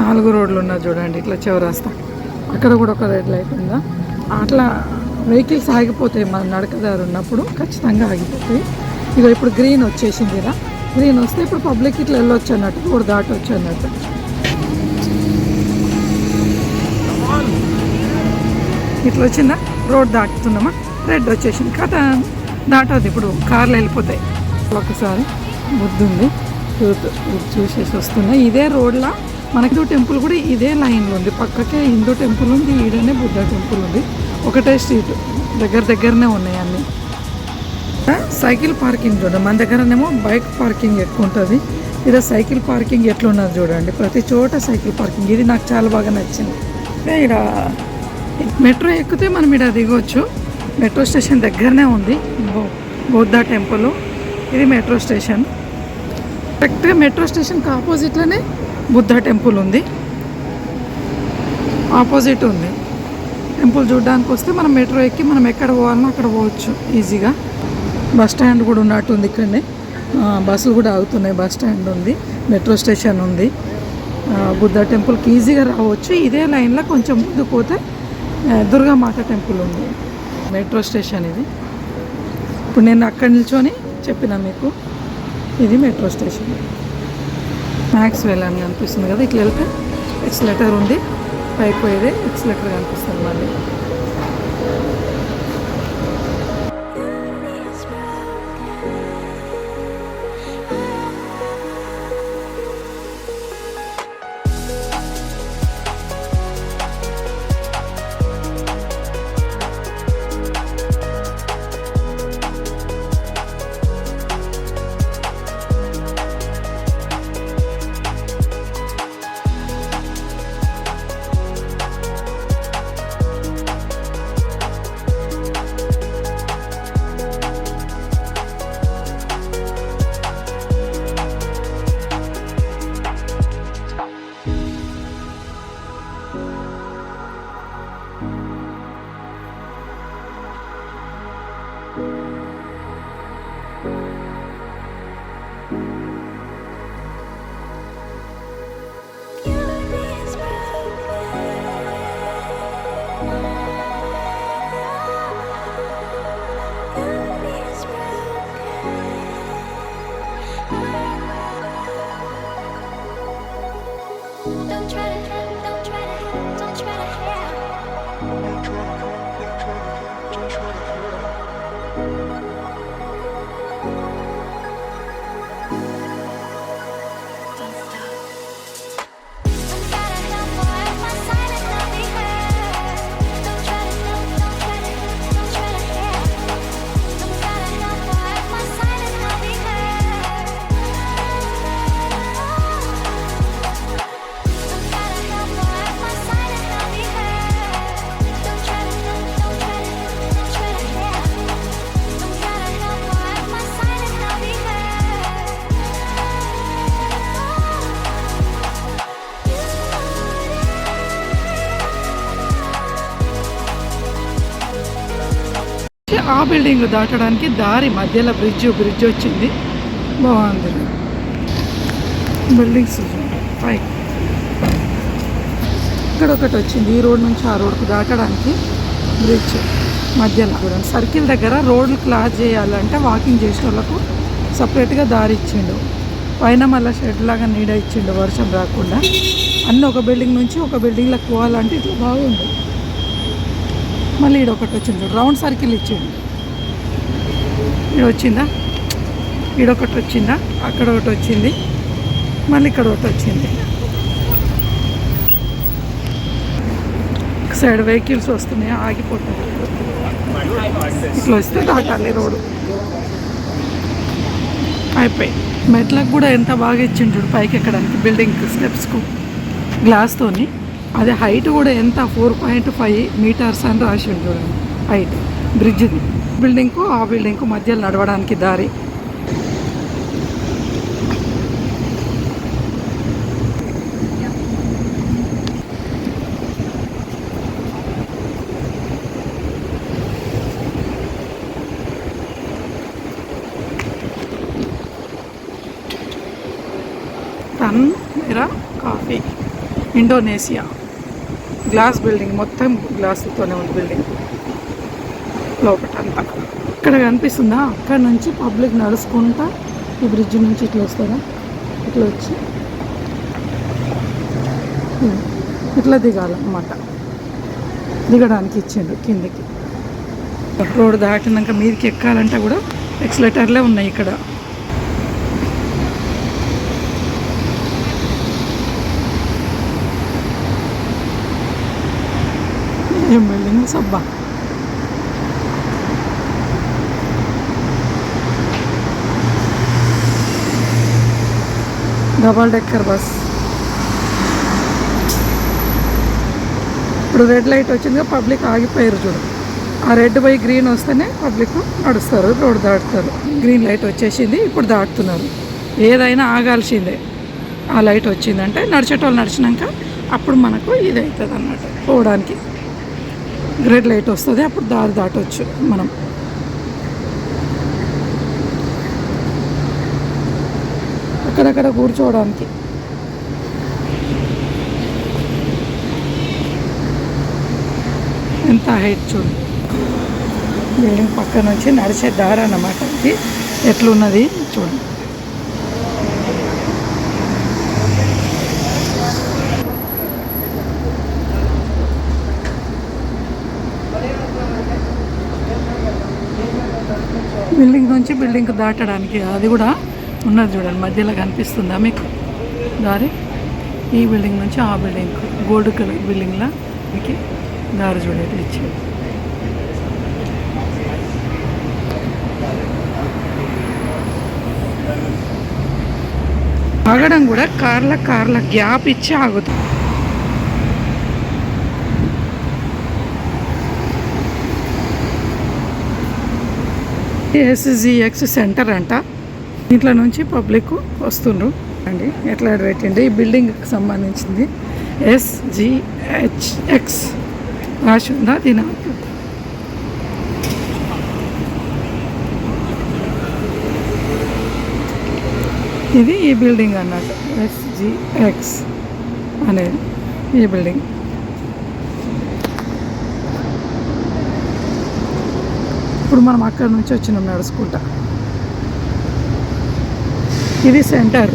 4 రోడ్లు ఉన్నాయి చూడండి, ఇట్లా చౌరస్తా. అక్కడ కూడా ఒక రెడ్ లైట్ ఉందా, అట్లా వెహికల్స్ ఆగిపోతాయి. మన నడకదారు ఉన్నప్పుడు ఖచ్చితంగా ఆగిపోతాయి. ఇక ఇప్పుడు గ్రీన్ వచ్చేసింది ఇలా. గ్రీన్ వస్తే ఇప్పుడు పబ్లిక్ ఇట్లా వెళ్ళొచ్చు అన్నట్టు, రోడ్ దాటవచ్చు అన్నట్టు. ఇట్లా వచ్చిందా, రోడ్ దాటుతున్నామా, రెడ్ వచ్చేసింది కదా, దాటవద్దు. ఇప్పుడు కార్లు వెళ్ళిపోతాయి. ఒకసారి బుద్ధుంది చూసేసి వస్తున్నాయి. ఇదే రోడ్లా మనకి హిందూ టెంపుల్ కూడా ఇదే లైన్లో ఉంది. పక్కకే హిందూ టెంపుల్ ఉంది, ఈడనే బుద్ధ టెంపుల్ ఉంది. ఒకటే స్ట్రీట్, దగ్గరనే ఉన్నాయి అన్నీ. సైకిల్ పార్కింగ్ చూడండి, మన దగ్గరనేమో బైక్ పార్కింగ్ ఎక్కువ ఉంటుంది. ఇక్కడ సైకిల్ పార్కింగ్ ఎట్లున్నది చూడండి, ప్రతి చోట సైకిల్ పార్కింగ్. ఇది నాకు చాలా బాగా నచ్చింది. ఇక్కడ మెట్రో ఎక్కితే మనం ఇక్కడ దిగవచ్చు. మెట్రో స్టేషన్ దగ్గరనే ఉంది బౌద్ధ టెంపుల్. ఇది మెట్రో స్టేషన్. కరెక్ట్గా మెట్రో స్టేషన్కి ఆపోజిట్లోనే బుద్ధ టెంపుల్ ఉంది. ఆపోజిట్ ఉంది టెంపుల్. చూడడానికి వస్తే మనం మెట్రో ఎక్కి మనం ఎక్కడ పోవాలన్నా అక్కడ పోవచ్చు ఈజీగా. బస్ స్టాండ్ కూడా ఉన్నట్టుంది ఇక్కడనే. బస్సులు కూడా ఆగుతున్నాయి. బస్ స్టాండ్ ఉంది, మెట్రో స్టేషన్ ఉంది. బుద్ధ టెంపుల్కి ఈజీగా రావచ్చు. ఇదే లైన్లో కొంచెం ముందుకు పోతే దుర్గామాత టెంపుల్ ఉంది. మెట్రో స్టేషన్ ఇది. ఇప్పుడు నేను అక్కడ నిల్చొని చెప్పిన మీకు, ఇది మెట్రో స్టేషన్. మ్యాక్స్వెల్ అని కనిపిస్తుంది కదా, ఇట్లా వెళ్తే ఎక్స్లెటర్ ఉంది, పైకి పోయేదే ఎక్స్లెటర్ కనిపిస్తుంది మళ్ళీ. ఆ బిల్డింగ్ దాటడానికి దారి మధ్యలో బ్రిడ్జ్ వచ్చింది, బాగుంది. బిల్డింగ్స్ పైకి ఇక్కడ ఒకటి వచ్చింది. ఈ రోడ్ నుంచి ఆ రోడ్కు దాటడానికి బ్రిడ్జ్ మధ్యలో చూడండి. సర్కిల్ దగ్గర రోడ్లు క్లాస్ చేయాలంటే వాకింగ్ చేసే వాళ్ళకు సపరేట్గా దారి ఇచ్చిండు. పైన మళ్ళీ షెడ్ లాగా నీడ ఇచ్చిండు వర్షం రాకుండా. అన్నీ ఒక బిల్డింగ్ నుంచి ఒక బిల్డింగ్లోకి పోవాలంటే ఇట్లా బాగుంది. మళ్ళీ ఈడొకటి వచ్చింది, రౌండ్ సర్కిల్ ఇచ్చిండు. వచ్చిందా, ఈడొకటి వచ్చిందా, అక్కడ ఒకటి వచ్చింది, మళ్ళీ ఇక్కడ ఒకటి వచ్చింది. సైడ్ వెహికల్స్ వస్తున్నాయి, ఆగిపోతాయి. ఇట్లా వస్తే దాటాలి రోడ్డు. అయిపోయి మెట్లకు కూడా ఎంత బాగా ఇచ్చిండు పైకి ఎక్కడానికి, బిల్డింగ్ స్టెప్స్కు గ్లాస్తోని. అదే హైట్ కూడా ఎంత 4.5 మీటర్స్ అని రాసిండు చూడండి హైట్ బ్రిడ్జ్ది. బిల్డింగ్కు ఆ బిల్డింగ్కు మధ్యలో నడవడానికి దారి. టన్ మేరా కాఫీ ఇండోనేషియా గ్లాస్ బిల్డింగ్, మొత్తం గ్లాసులతోనే ఉంది బిల్డింగ్ లోపటంతా. ఇక్కడ కనిపిస్తుందా, అక్కడ నుంచి పబ్లిక్ నడుచుకుంటా ఈ బ్రిడ్జ్ నుంచి ఇట్లా వస్తారా, ఇట్లా వచ్చి ఇట్లా దిగాలన్నమాట. దిగడానికి ఇచ్చిండు కిందకి. రోడ్ దాటినాక మీదకి ఎక్కాలంటే కూడా ఎక్స్లేటర్లే ఉన్నాయి ఇక్కడ. ఏం బిల్డింగ్ సబ్బా. Double decker bus. ఇప్పుడు రెడ్ లైట్ వచ్చిందిగా, పబ్లిక్ ఆగిపోయారు చూడు. ఆ రెడ్ బై గ్రీన్ వస్తేనే పబ్లిక్ నడుస్తారు, రోడ్డు దాటుతారు. గ్రీన్ లైట్ వచ్చేసింది, ఇప్పుడు దాటుతున్నారు. ఏదైనా ఆగాల్సిందే. ఆ లైట్ వచ్చిందంటే నడిచేటోళ్ళు నడిచినాక అప్పుడు మనకు ఇది అవుతుంది అన్నట్టు, పోవడానికి రెడ్ లైట్ వస్తుంది, అప్పుడు దారి దాటవచ్చు మనం. అక్కడక్కడ కూర్చోవడానికి. ఎంత హైట్ చూడు. బిల్డింగ్ పక్క నుంచి నడిచే దారి అన్నమాట ఇది. ఎట్లున్నది చూడు. బిల్డింగ్ నుంచి బిల్డింగ్ దాటడానికి అది కూడా ఉన్నది చూడండి, మధ్యలో కనిపిస్తుందా మీకు దారి? ఈ బిల్డింగ్ నుంచి ఆ బిల్డింగ్, గోల్డ్ కలర్ బిల్డింగ్లా మీకు దారి చూడేది ఇచ్చి. ఆగడం కూడా కార్ల గ్యాప్ ఇచ్చి ఆగుతుంది. ఎస్జిఎక్స్ సెంటర్ అంట. దీంట్లో నుంచి పబ్లిక్ వస్తుండ్రు అండి. ఎట్లా పెట్టండి, ఈ బిల్డింగ్కి సంబంధించింది SGHX రాసి ఉందా దీని. ఇది ఈ బిల్డింగ్ అన్నట్టు, SGX అనేది ఈ బిల్డింగ్. ఇప్పుడు మనం అక్కడ నుంచి వచ్చినాం నడుచుకుంటా. ఇది centre.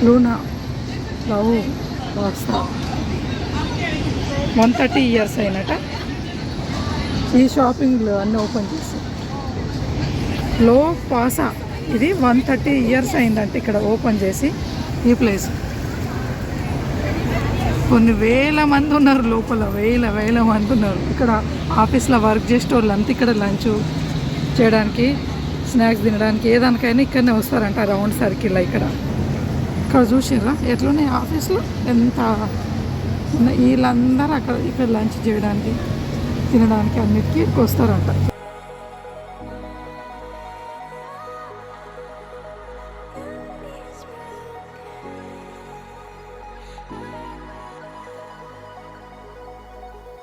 Luna love pasta 130 years అయినట. ఈ షాపింగ్లో అన్నీ ఓపెన్ చేసి లో పాసా ఇది 130 years అయిందంటే ఇక్కడ ఓపెన్ చేసి. ఈ ప్లేస్ కొన్ని వేల మంది ఉన్నారు లోపల, వేల మంది ఉన్నారు. ఇక్కడ ఆఫీస్లో వర్క్ చేసే వాళ్ళంతా ఇక్కడ లంచ్ చేయడానికి, స్నాక్స్ తినడానికి, ఏదానికైనా ఇక్కడనే వస్తారంట. రౌండ్ సర్కిల్ ఇక్కడ చూసారా ఎట్లున్నాయి ఆఫీస్లో ఎంత ఉన్నాయి. వీళ్ళందరూ ఇక్కడ లంచ్ చేయడానికి, తినడానికి అన్నిటికీ వస్తారంట.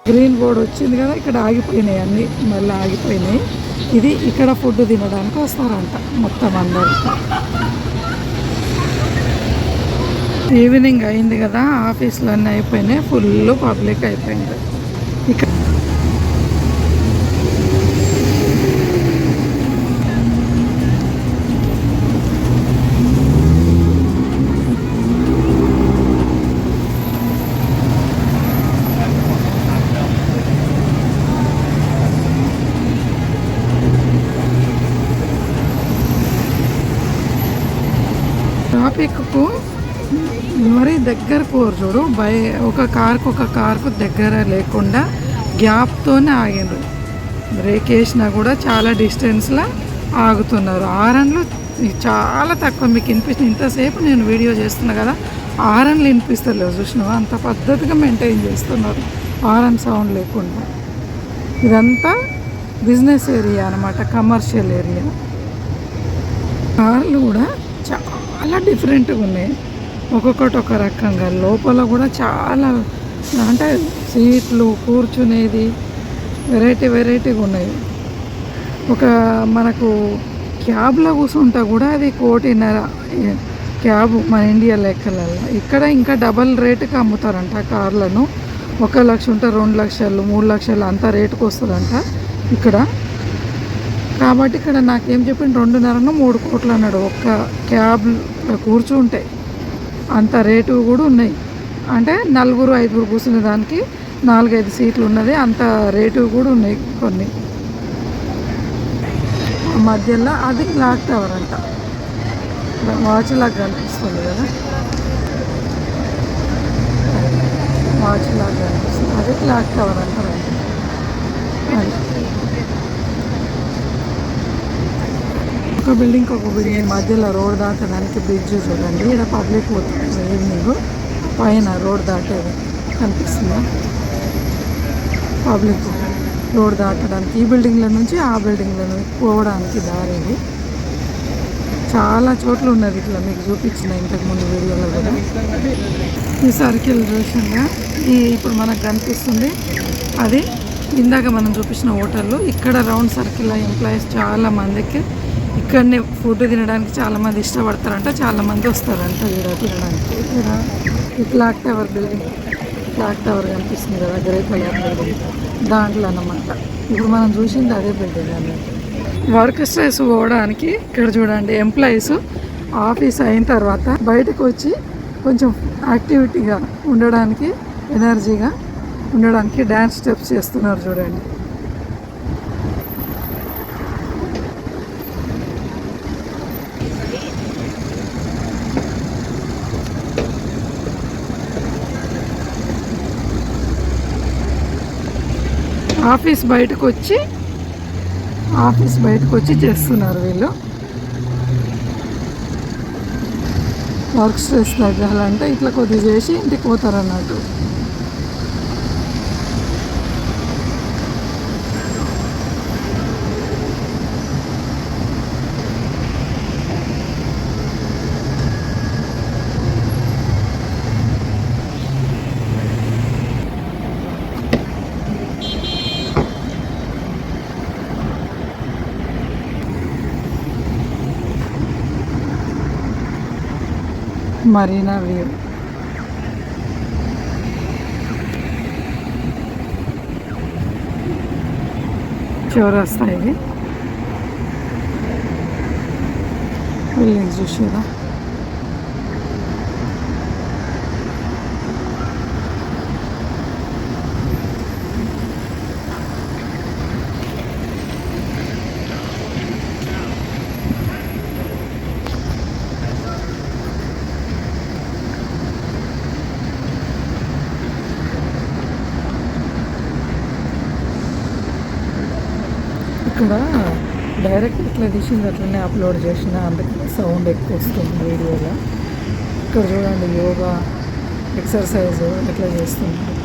గ్రీన్ బోర్డ్ వచ్చింది కదా, ఇక్కడ ఆగిపోయినాయి అన్నీ, మళ్ళీ ఆగిపోయినాయి. ఇది ఇక్కడ ఫుడ్ తినడానికి వస్తారంట మొత్తం అందరూ. ఈవినింగ్ అయింది కదా, ఆఫీసులు అన్నీ అయిపోయినాయి, ఫుల్ పబ్లిక్ అయిపోయింది ఇక్కడ. దగ్గర కోరు చూడు, ఒక కార్కు దగ్గర లేకుండా గ్యాప్తోనే ఆగిండ్రు. బ్రేక్ వేసినా కూడా చాలా డిస్టెన్స్లో ఆగుతున్నారు. హారన్లు చాలా తక్కువ. మీకు వినిపిస్తుంది, ఇంతసేపు నేను వీడియో చేస్తున్నా కదా, హారన్లు వినిపిస్తలేవు. చూసినావా, అంత పద్ధతిగా మెయింటైన్ చేస్తున్నారు హారన్ సౌండ్ లేకుండా. ఇదంతా బిజినెస్ ఏరియా అనమాట, కమర్షియల్ ఏరియా. కార్లు కూడా చాలా డిఫరెంట్గా ఉన్నాయి, ఒక్కొక్కటి ఒక రకంగా. లోపల కూడా చాలా అంటే సీట్లు కూర్చునేది వెరైటీగా ఉన్నాయి. ఒక మనకు క్యాబ్లో కూర్చుంటా కూడా అది 1,50,000 క్యాబ్ మన ఇండియా లెక్కలలో. ఇక్కడ ఇంకా డబల్ రేటుకి అమ్ముతారంట కార్లను. 1 లక్ష ఉంటే 2 లక్షలు 3 లక్షలు అంత రేటుకు వస్తుందంట ఇక్కడ. కాబట్టి ఇక్కడ నాకేం చెప్పిండు, 2.5-3 కోట్లు అన్నాడు ఒక్క క్యాబ్ కూర్చుంటే. అంత రేటు కూడా ఉన్నాయి. అంటే 4-5 కూర్చునే దానికి 4-5 సీట్లు ఉన్నది, అంత రేటు కూడా ఉన్నాయి కొన్ని. మధ్యలో అది క్లాక్ టవర్ అంట, వాచ్ లాగా కనిపిస్తుంది కదా, వాచ్ లాగా కనిపిస్తుంది, అది క్లాక్ టవర్ అంటారు. అది ఒక బిల్డింగ్ మధ్యలో రోడ్ దాటడానికి బ్రిడ్జ్ చూడండి. ఇక్కడ పబ్లిక్ పోతుంది ఈవినింగ్, పైన రోడ్ దాటేది కనిపిస్తుందా, పబ్లిక్ రోడ్ దాటడానికి ఈ బిల్డింగ్ల నుంచి ఆ బిల్డింగ్ల నుంచి పోవడానికి దారి. ఇది చాలా చోట్ల ఉన్నది, ఇట్లా మీకు చూపించిన ఇంతకుముందు వీడియోలో కూడా. ఈ సర్కిల్ చూసినా ఇప్పుడు మనకు కనిపిస్తుంది, అది ఇందాక మనం చూపించిన హోటల్లో. ఇక్కడ రౌండ్ సర్కిల్లో ఎంప్లాయీస్ చాలా మందికి ఇక్కడనే ఫుడ్ తినడానికి చాలామంది ఇష్టపడతారంట, చాలామంది వస్తారంట ఇక్కడ తినడానికి. ఇక్కడ ఈ clock tower building, clock tower కనిపిస్తుంది కదా, గ్రే కలర్ బిల్డింగ్, దాంట్లో అన్నమాట. ఇప్పుడు మనం చూసింది అదే బిల్డింగ్ అన్నమాట. వర్క్ స్ట్రెస్ పోవడానికి ఇక్కడ చూడండి, ఎంప్లాయీస్ ఆఫీస్ అయిన తర్వాత బయటకు వచ్చి కొంచెం యాక్టివిటీగా ఉండడానికి, ఎనర్జీగా ఉండడానికి డ్యాన్స్ స్టెప్స్ చేస్తున్నారు చూడండి. ఆఫీస్ బయటకు వచ్చి చేస్తున్నారు వీళ్ళు. వర్క్ స్ట్రెస్ తగ్గాలంటే ఇట్లా కొద్దిగా చేసి ఇంటికి పోతారు అన్నట్టు. మరీనా వ్యూ, చౌరస్తా ఇది. బిల్డింగ్స్ చూసారా, ఇక్కడ డైరెక్ట్ ఇట్లా తీసింది అట్లనే అప్లోడ్ చేసిన, అందుకని సౌండ్ ఎక్కువ వస్తుంది వీడియోలో. ఇక్కడ చూడండి, యోగా ఎక్సర్సైజ్ ఎట్లా చేస్తున్నారు.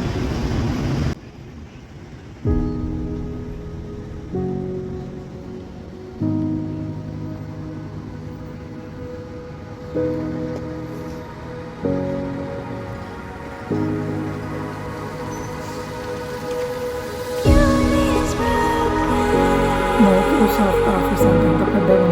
మైక్రోసాఫ్ట్ ఆఫీస్ అంటే ఎంత పెద్దగా